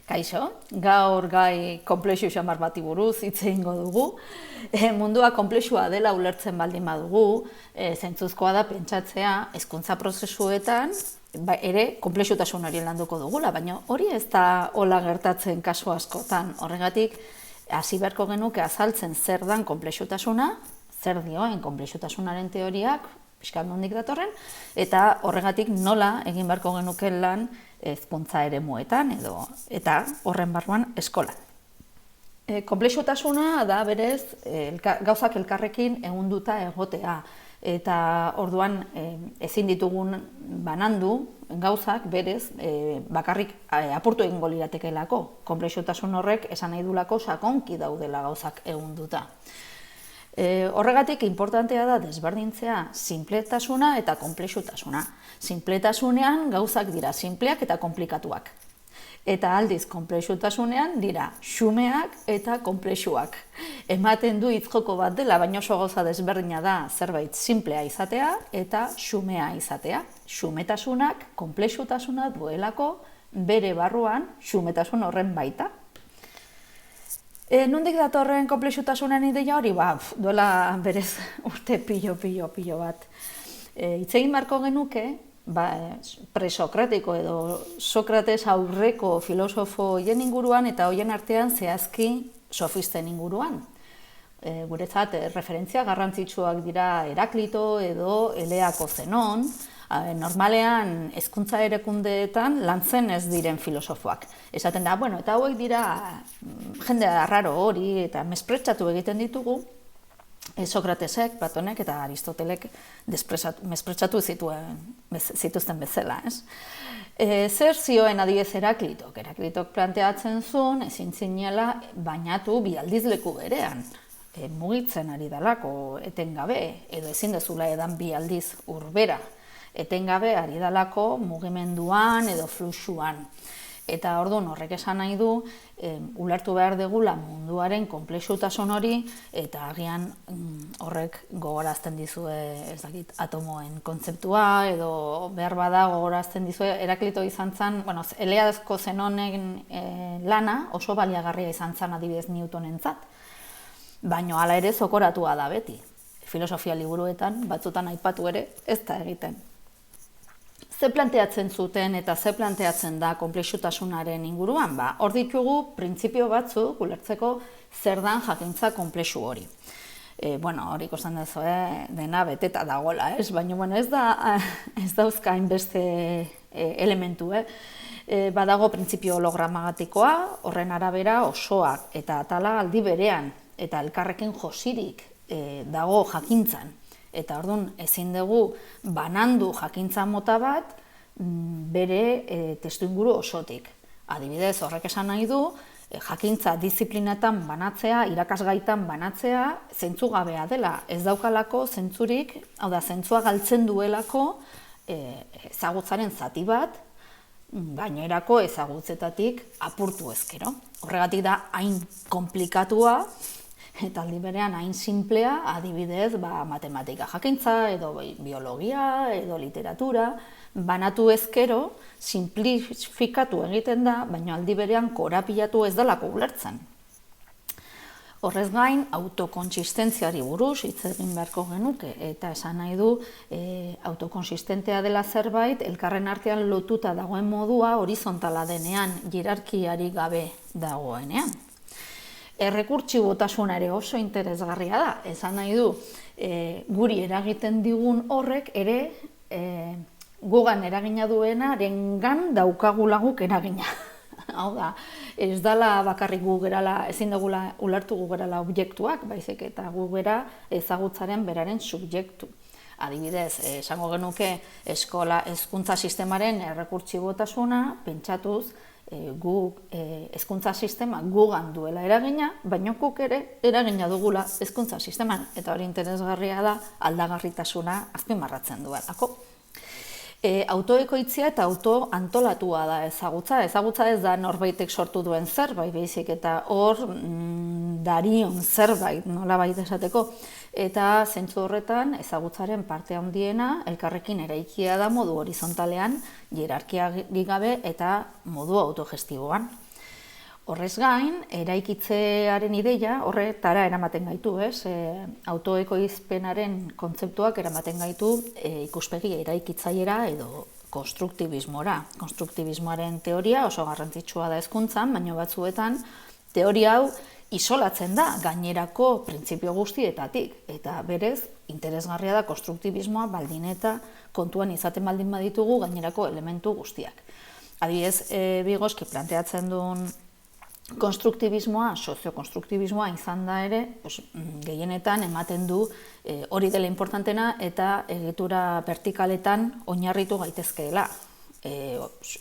Kaixo, gaur gai konplexu xamar bati buruz hitz egingo dugu. Mundua konplexua dela ulertzen baldin badugu, zentzuzkoa da pentsatzea hezkuntza prozesuetan ere konplexutasun hori landuko dugula, baina hori ez da hola gertatzen kasu askotan. Horregatik, hasi beharko genuke azaltzen zer dan konplexutasuna, zer dioen konplexutasunaren teoriak, pixka nondik datorren, eta horregatik nola egin beharko genuke lan hezkuntza eremuetan eta horren barruan eskolan. Konplexutasuna da berez gauzak elkarrekin egunduta egotea, eta orduan ezin ditugun banandu gauzak berez bakarrik apurtu egingo liratekeelako. Konplexutasun horrek esan nahi dulako sakonki daudela gauzak egunduta. Horregatik inportantea da desberdintzea sinpletasuna eta konplexutasuna. Sinpletasunean gauzak dira sinpleak eta konplikatuak. Eta aldiz konplexutasunean dira xumeak eta konplexuak. Ematen du hitzjoko bat dela, baina oso gauza desberdina da zerbait sinplea izatea eta xumea izatea. Xumetasunak konplexutasuna duelako bere barruan xumetasun horren baita. Nondik datorren konplexutasunen ideia hori? Duela berez urte pilo bat. Hitz egin beharko genuke, presokratiko edo Sokrates aurreko filosofo hoien inguruan eta hoien artean zehazki sofisten inguruan. Guretzat referentzia garrantzitsuak dira Heraklito edo Eleako Zenon, normalean hezkuntza erakundeetan lantzen ez diren filosofoak. Esaten da, eta hauek dira jende arraro hori eta mespretxatu egiten ditugu, Sokratesek, Platonek eta Aristotelek mespretxatu zituzten bezala. Zer zioen adibidez Heraklitok? Heraklitok planteatzen zuen ezin zinela bainatu bi aldiz leku berean. Mugitzen ari dalako etengabe, edo ezin dezula edan bi aldiz urbera. Etengabe ari dalako mugimenduan edo fluxuan. Eta orduan horrek esan nahi du, ulertu behar degula munduaren konplexutasun hori, eta agian horrek gogorazten dizue, ez dakit, atomoen kontzeptua, edo behar bada gogorazten dizue, Heraklito izan zen, Eleako Zenonen lana oso baliagarria izan zen adibidez Newtonentzat, baina hala ere zokoratua da beti. Filosofia liburuetan, batzutan aipatu ere, ez da egiten. Ze planteatzen zuten eta ze planteatzen da konplexutasunaren inguruan? Hor ditugu printzipio batzuk ulertzeko zer dan jakintza konplexu hori. Hori ikusten duzu, dena beteta dagoela, baina ez dauzka hainbeste elementu. Badago printzipio hologramatikoa, horren arabera osoak eta atala aldi berean, eta elkarrekin josirik dago jakintzan. Eta orduan ezin dugu banandu jakintza mota bat bere testuinguru osotik. Adibidez, horrek esan nahi du, jakintza diziplinatan banatzea, irakasgaitan banatzea, zentzugabea dela. Ez daukalako zentzurik, hau da, zentzua galtzen duelako ezagutzaren zati bat, gainerako ezagutzetatik apurtu ezkero. Horregatik da hain konplikatua, eta aldi berean hain simplea, adibidez, matematika jakintza, edo biologia, edo literatura, banatu ezkero, simplifikatu egiten da, baina aldi berean korapilatu ez dalako ulertzen. Horrez gain, autokonsistentziari buruz hitz egin beharko genuke, eta esan nahi du autokonsistentea dela zerbait, elkarren artean lotuta dagoen modua horizontala denean, hierarkiarik gabe dagoenean. Errekurtsibotasuna ere oso interesgarria da, esan nahi du, guri eragiten digun horrek ere gugan eragina duenarengan daukagula guk eragina. Hau da, ez dela bakarrik gu gerala, ezin dugula ulertu gu gerala objektuak, baizik eta gu gera ezagutzaren beraren subjektu. Adibidez, esango genuke eskola hezkuntza sistemaren errekurtsibotasuna pentsatuz, hezkuntza sistema gugan duela eragina, baina guk ere eragina dugula hezkuntza sisteman, eta hori interesgarria da aldagarritasuna azpimarratzen duelako. Autoekoitzia eta autoantolatua da ezagutza. Ezagutza ez da norbaitek sortu duen zerbait, baizik eta hor darion zerbait nolabait esateko. Eta zentzu horretan ezagutzaren parte handiena elkarrekin eraikia da modu horizontalean, hierarkiarik gabe eta modu autogestiboan. Horrez gain, eraikitzearen ideia horretara eramaten gaitu, autoekoizpenaren kontzeptuak eramaten gaitu ikuspegi eraikitzaiera edo konstruktibismora. Konstruktibismoaren teoria oso garrantzitsua da hezkuntzan, baina batzuetan teoria hau isolatzen da gainerako printzipio guztietatik, eta berez interesgarria da konstruktibismoa baldin eta kontuan izaten baldin baditugu gainerako elementu guztiak. Adibidez, Vygotsky planteatzen duen konstruktibismoa, soziokonstruktibismoa izan da ere, gehienetan ematen du hori dela importantena eta egitura vertikaletan oinarritu gaitezkeela.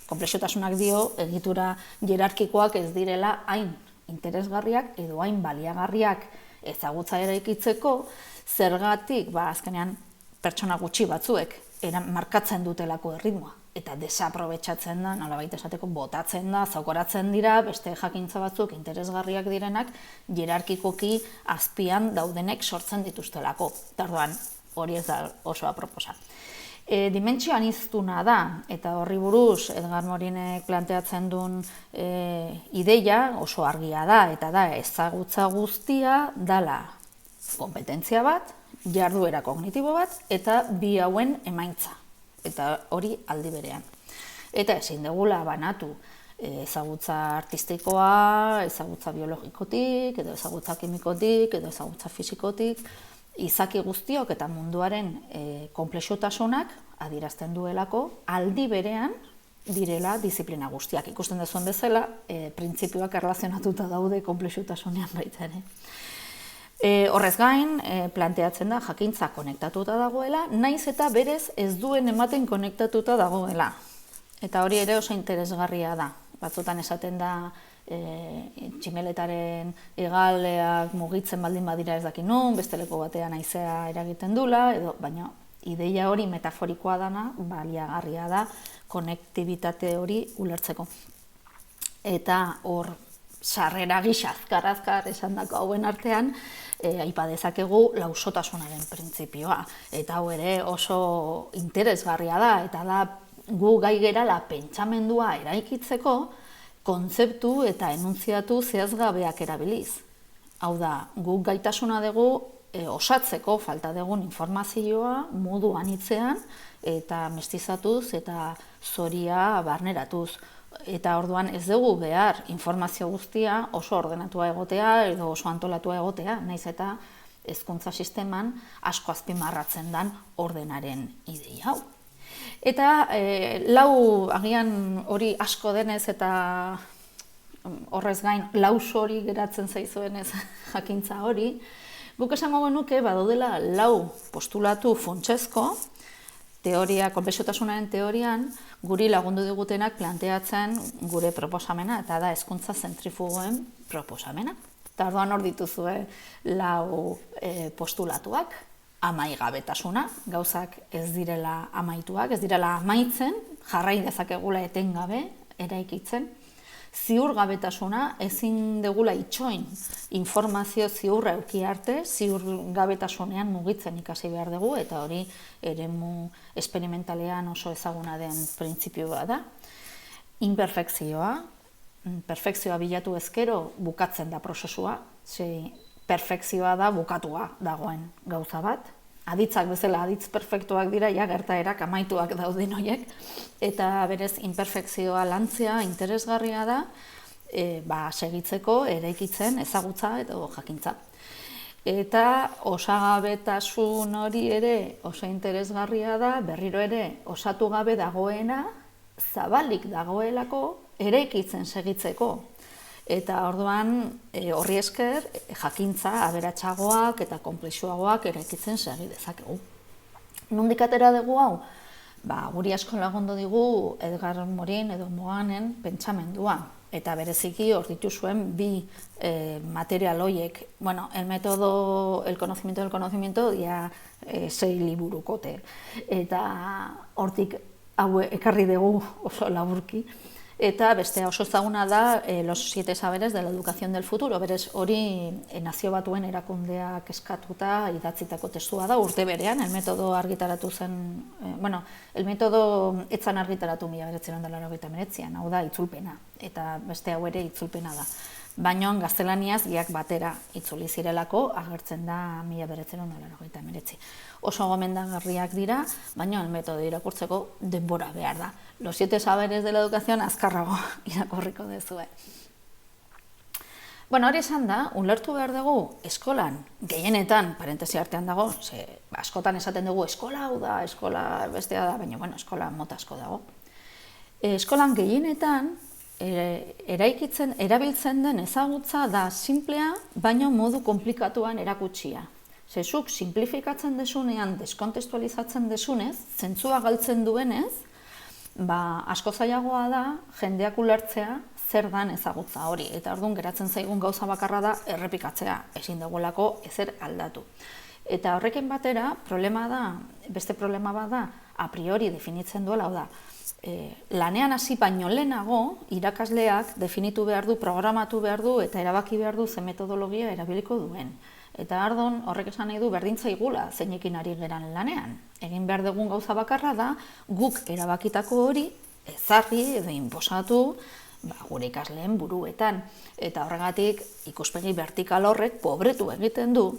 Konplexutasunak dio egitura hierarkikoak ez direla hain interesgarriak edo hain baliagarriak ezagutza eraikitzeko, zergatik azkenean pertsona gutxi batzuek markatzen dutelako erritmoa. Eta desaprobetxatzen da, nolabait esateko botatzen da, zaukoratzen dira, beste jakintza batzuk interesgarriak direnak, hierarkikoki azpian daudenek sortzen dituztelako. Orduan, hori ez da oso aproposa. Dimentsio aniztuna da, eta horri buruz Edgar Morinek planteatzen duen ideia oso argia da, eta da ezagutza guztia dala kompetentzia bat, jarduera kognitibo bat, eta bi hauen emaitza. Eta hori aldi berean. Eta ezin dugula banatu ezagutza artistikoa, ezagutza biologikotik, edo ezagutza kimikotik, edo ezagutza fisikotik, izaki guztiok eta munduaren konplexutasunak adierazten duelako aldi berean direla disiplina guztiak. Ikusten duzuen bezala, printzipioak erlazionatuta daude konplexutasunean baita ere. Horrez gain, planteatzen da jakintza konektatuta dagoela, naiz eta berez ez duen ematen konektatuta dagoela. Eta hori ere oso interesgarria da. Batzutan esaten da tximeletaren hegaleak mugitzen baldin badira ez dakit nun, beste leku batean haizea eragiten dula, baina ideia hori metaforikoa dana, baliagarria da konektibitate hori ulertzeko. Eta hor, sarrera gisa azkar esandako hauen artean, aipa dezakegu lausotasunaren printzipioa. Eta hau ere oso interesgarria da, eta da gu gai gerala pentsamendua eraikitzeko kontzeptu eta enuntziatu zehazgabeak erabiliz. Hau da, guk gaitasuna dugu osatzeko falta dugun informazioa modu anitzean eta mestizatuz eta zoria barneratuz. Eta orduan ez dugu behar informazio guztia oso ordenatua egotea edo oso antolatua egotea, nahiz eta hezkuntza sisteman asko azpimarratzen dan ordenaren ideia hau. Eta agian hori asko denez eta horrez gain lauso hori geratzen zaizuenez jakintza hori, guk esango genuke badaudela lau postulatu funtsezko, konplexutasunaren teorian, guri lagundu digutenak planteatzen gure proposamena, eta da hezkuntza zentrifugoen proposamena. Eta orduan hor dituzue lau postulatuak, amaigabetasuna, gauzak ez direla amaituak, ez direla amaitzen, jarrai dezakegula etengabe eraikitzen. Ziurgabetasuna, ezin degula itxoin informazio ziurra eduki arte, ziurgabetasunean mugitzen ikasi behar dugu, eta hori eremu esperimentalean oso ezaguna den printzipioa da. Imperfekzioa, perfekzioa bilatu ezkero bukatzen da prozesua, perfekzioa da bukatua dagoen gauza bat. Aditzak bezala, aditz perfektuak dira, gertaerak amaituak dauden horiek, eta berez imperfekzioa lantzea interesgarria da, segitzeko eraikitzen ezagutza edo jakintza. Eta osagabetasun hori ere oso interesgarria da, berriro ere osatu gabe dagoena, zabalik dagoelako eraikitzen segitzeko. Eta orduan horri esker jakintza aberatsagoak eta konplexuagoak eraikitzen segi dezakegu. Nondik atera dugu hau? Guri asko lagundu digu Edgar Morin edo Moanen pentsamendua. Eta bereziki hor dituzuen bi material horiek. El conocimiento del conocimiento ya 6 liburukote. Eta hortik hau ekarri dugu oso laburki. Eta bestea oso ezaguna da Los 7 saberes de la educación del futuro. Berez hori Nazio Batuen erakundeak eskatuta idatzitako testua da urte berean, el metodo argitaratu zen, el metodo etzan argitaratu 1989an, hau da itzulpena. eta beste hau ere itzulpena da. Baina gaztelaniaz biak batera itzuli zirelako agertzen da 1989. Oso gomendagarriak dira, baina metodo irakurtzeko denbora behar da. Los 7 saberes de la educación azkarrago irakurriko dezue. Bueno, hori esan da, ulertu behar dugu eskolan, gehienetan, parentesi artean dago, askotan esaten dugu eskola hau da, eskola bestea da, baina eskola mota asko dago. Eskolan gehienetan, erabiltzen den ezagutza da simplea, baina modu komplikatuan erakutsia. Zuk simplifikatzen desunean, deskontestualizatzen desunez, zentzua galtzen duenez, asko zailagoa da jendeak ulertzea zer dan ezagutza hori. Eta orduan geratzen zaigun gauza bakarra da errepikatzea, ezin dugulako ezer aldatu. Eta horrekin batera, beste problema bat da, a priori definitzen duela, hau da, lanean hasi baino lehenago irakasleak definitu behar du, programatu behar du eta erabaki behar du ze metodologia erabiliko duen. Eta ardon horrek esan nahi du berdintzaigula zeinekin ari geran lanean. Egin behar dugun gauza bakarra da guk erabakitako hori ezarri edo inposatu gure ikasleen buruetan. Eta horregatik ikuspegi vertikal horrek pobretu egiten du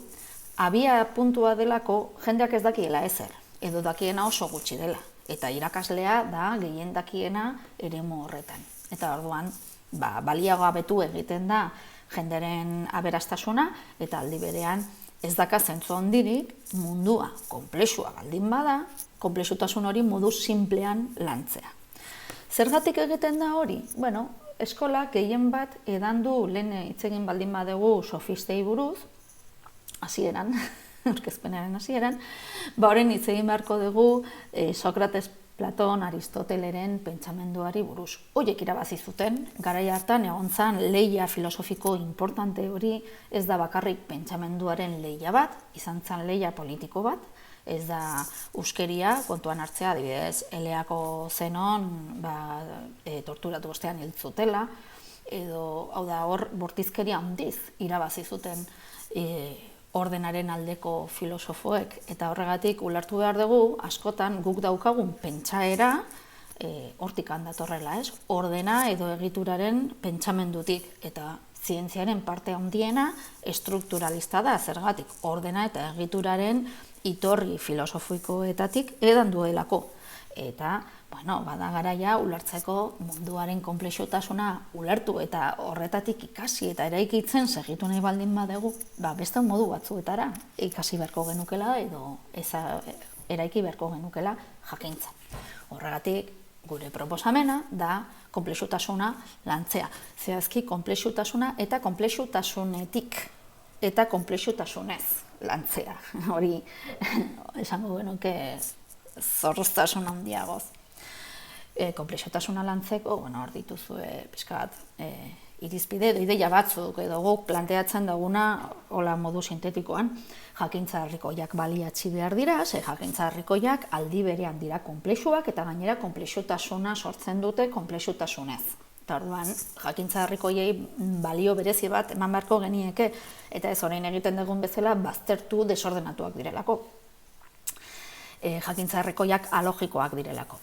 abia puntua delako jendeak ez dakiela ezer edo dakiena oso gutxi dela. Eta irakaslea da gehien dakiena eremu horretan. Eta orduan, baliagabetu egiten da jenderen aberastasuna, eta aldi berean ez daka zentzu handirik mundua konplexua baldin bada, konplexutasun hori modu simplean lantzea. Zergatik egiten da hori? Bueno, eskola gehien bat edan du lehen hitz egin baldin badugu sofistei buruz, hasieran, aurkezpenaren hasieran, horren hitz egin beharko dugu Sokrates, Platon, Aristoteleren pentsamenduari buruz. Horiek irabazi zuten, garai hartan egon zan lehia filosofiko importante hori ez da bakarrik pentsamenduaren lehia bat, izan zan lehia politiko bat, ez da uskeria kontuan hartzea, adibidez, Eleako Zenon torturatu ostean hil zutela, edo hau da hor bortizkeria handiz irabazi zuten ordenaren aldeko filosofoek, eta horregatik ulertu behar dugu, askotan guk daukagun pentsaera hortik datorrela, ez? Ordena edo egituraren pentsamendutik, eta zientziaren parte handiena estrukturalista da, zergatik ordena eta egituraren itorri filosofikoetatik edan duelako. Eta, bada garaia ulertzeko munduaren konplexutasuna ulertu eta horretatik ikasi eta eraikitzen segitu nahi baldin badegu, beste modu batzuetara ikasi beharko genukela edo eraiki beharko genukela jakintza. Horregatik, gure proposamena da konplexutasuna lantzea. Zehazki konplexutasuna eta konplexutasunetik eta konplexutasunez lantzea. Hori, esango genuke zorroztasun handiagoz. Konplexutasuna lantzeko, hor dituzue pixkat irizpide edo ideia batzuk edo guk planteatzen duguna hola modu sintetikoan, jakintza herrikoiak baliatzi behar dira, ze jakintza herrikoiak aldi berean dira konplexuak eta gainera konplexutasuna sortzen dute konplexutasunez. Eta orduan, jakintza herrikoiei balio berezi bat eman beharko genieke, eta ez orain egiten dugun bezala baztertu desordenatuak direlako. Jakintza herrikoiak alogikoak direlako.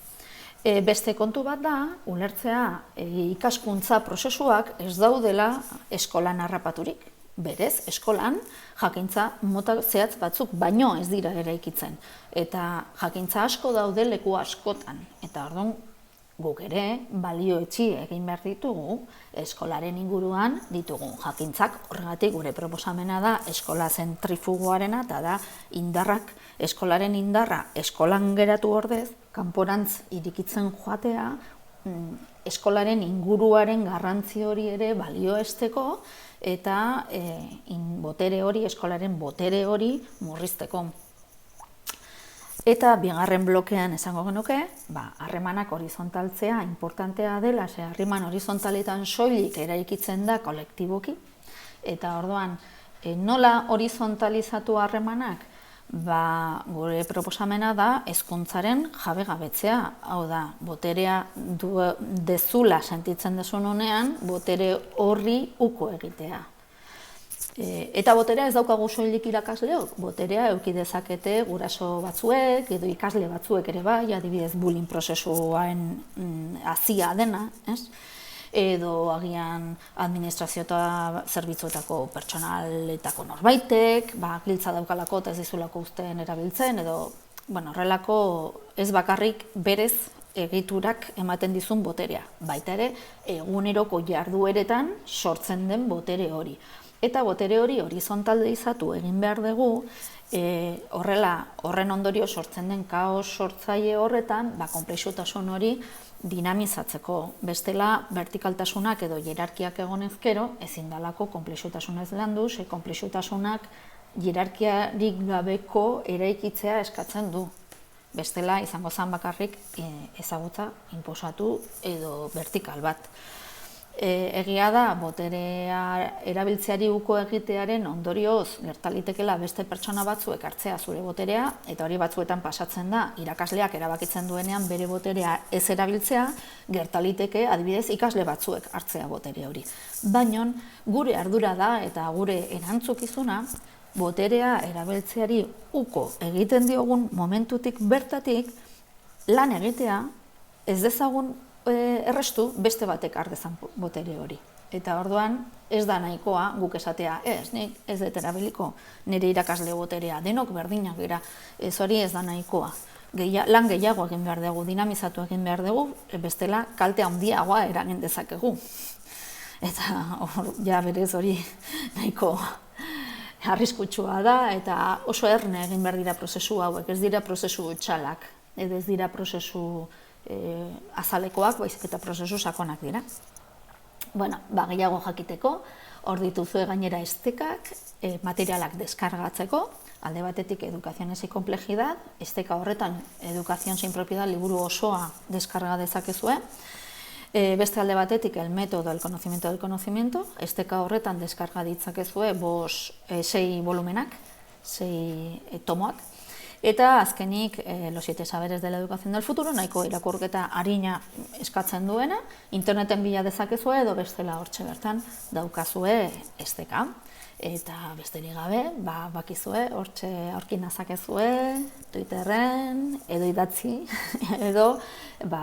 Beste kontu bat da, ulertzea ikaskuntza prozesuak ez daudela eskolan harrapaturik. Berez, eskolan jakintza mota zehatz batzuk baino ez dira eraikitzen. Eta jakintza asko daude leku askotan. Eta orduan, guk ere balioetsi egin behar ditugu eskolaren inguruan ditugu jakintzak. Horregatik gure proposamena da eskola zentrifugoarena eta da eskolaren indarra eskolan geratu ordez, kanporantz irikitzen joatea, eskolaren inguruaren garrantzi hori ere balioesteko eta botere hori, eskolaren botere hori murrizteko. Eta bigarren blokean esango genuke, harremanak horizontaltzea importantea dela, ze harreman horizontaletan soilik eraikitzen da kolektiboki. Eta orduan, nola horizontalizatu harremanak? Gure proposamena da hezkuntzaren jabegabetzea. Hau da, boterea dezula sentitzen dezun honean, botere horri uko egitea. Eta boterea ez daukagu soilik irakasleok, boterea eduki dezakete guraso batzuek edo ikasle batzuek ere bai, adibidez bullying prozesuaren hazia dena, ez? edo agian administrazio eta zerbitzuetako pertsonaletako norbaitek, giltza daukalako eta ez dizulako uzten erabiltzen, edo horrelako ez bakarrik berez egiturak ematen dizun boterea, baita ere eguneroko jardueretan sortzen den botere hori. Eta botere hori horizontaldeizatu egin behar dugu, horren ondorio sortzen den kaos sortzaile horretan, konplexutasun hori dinamizatzeko. Bestela, vertikaltasunak edo hierarkiak egonezkero, ezin dalako konplexutasunez landu, konplexutasunak hierarkiarik gabeko eraikitzea eskatzen du. Bestela, izango zen bakarrik ezagutza inposatu edo vertikal bat. Egia da, boterea erabiltzeari uko egitearen ondorioz gertalitekela beste pertsona batzuek hartzea zure boterea, eta hori batzuetan pasatzen da, irakasleak erabakitzen duenean bere boterea ez erabiltzea, gertaliteke adibidez ikasle batzuek hartzea botere hori. Baina gure ardura da eta gure erantzukizuna, boterea erabiltzeari uko egiten diogun momentutik bertatik lan egitea ez dezagun errestu beste batek har dezan botere hori. Eta orduan ez da nahikoa guk esatea, nik ez dut erabiliko nire irakasle boterea, denok berdinak dira, ez hori ez da nahikoa. Lan gehiago egin behar dugu, dinamizatu egin behar dugu, bestela kalte handiagoa eragin dezakegu. Eta ja berez hori nahiko arriskutsua da, eta oso erne egin behar dira prozesu hauek, ez dira prozesu txalak, ez dira prozesu azalekoak, baizik eta prozesu sakonak dira. Gehiago jakiteko, hor dituzue gainera estekak, materialak deskargatzeko, alde batetik Educaciones y Complejidad, esteka horretan Educación sin Propiedad liburu osoa deskarga dezakezue, beste alde batetik el método del conocimiento, esteka horretan deskarga ditzakezue 6 volumenak, 6 tomoak, eta azkenik Los 7 saberes de la educación del futuro, nahiko irakurketa arina eskatzen duena, interneten bila dezakezue edo bestela hortxe bertan daukazue esteka. Eta besterik gabe, bakizue, hortxe aurki nazakezue, Twitterren, edo idatzi, edo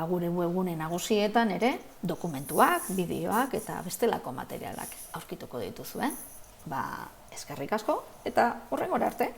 gure webgune nagusietan ere dokumentuak, bideoak eta bestelako materialak aurkituko dituzue. Eskerrik asko eta hurrengora arte!